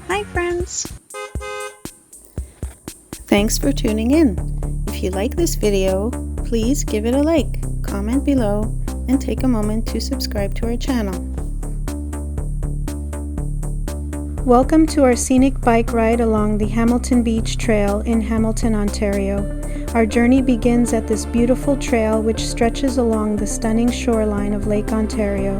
Hi friends! Thanks for tuning in. If you like this video, please give it a like, comment below, and take a moment to subscribe to our channel. Welcome to our scenic bike ride along the Hamilton Beach Trail in Hamilton, Ontario. Our journey begins at this beautiful trail which stretches along the stunning shoreline of Lake Ontario.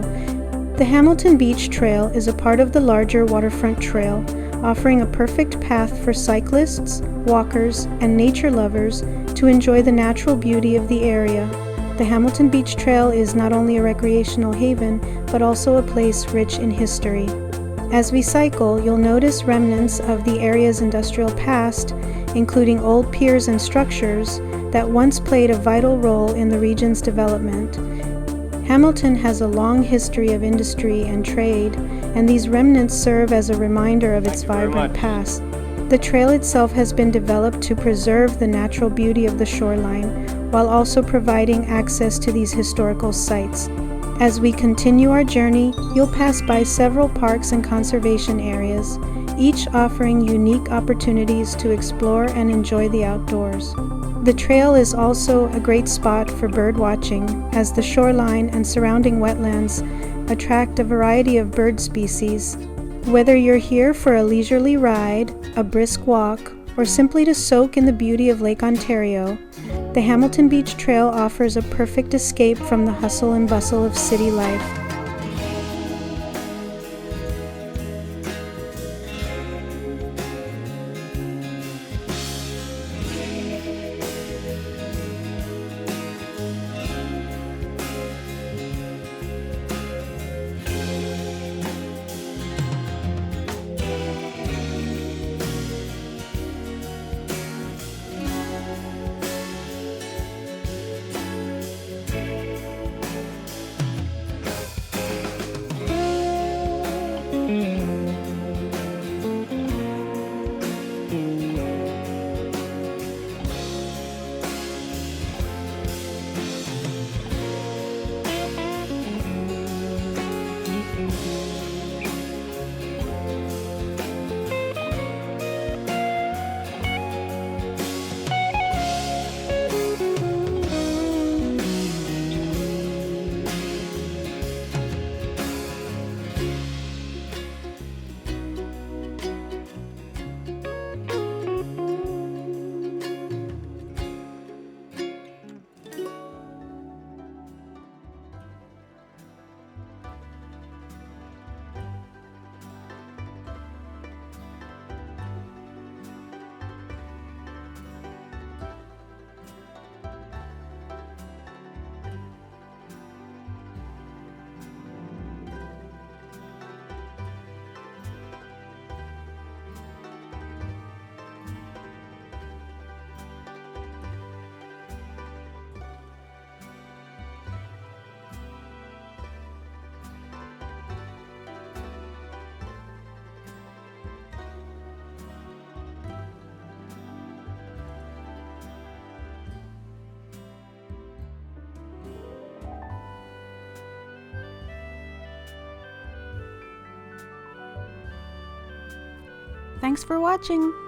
The Hamilton Beach Trail is a part of the larger waterfront trail, offering a perfect path for cyclists, walkers, and nature lovers to enjoy the natural beauty of the area. The Hamilton Beach Trail is not only a recreational haven, but also a place rich in history. As we cycle, you'll notice remnants of the area's industrial past, including old piers and structures that once played a vital role in the region's development. Hamilton has a long history of industry and trade, and these remnants serve as a reminder of its vibrant past. The trail itself has been developed to preserve the natural beauty of the shoreline, while also providing access to these historical sites. As we continue our journey, you'll pass by several parks and conservation areas, each offering unique opportunities to explore and enjoy the outdoors. The trail is also a great spot for bird watching, as the shoreline and surrounding wetlands attract a variety of bird species. Whether you're here for a leisurely ride, a brisk walk, or simply to soak in the beauty of Lake Ontario, the Hamilton Beach Trail offers a perfect escape from the hustle and bustle of city life. Thanks for watching!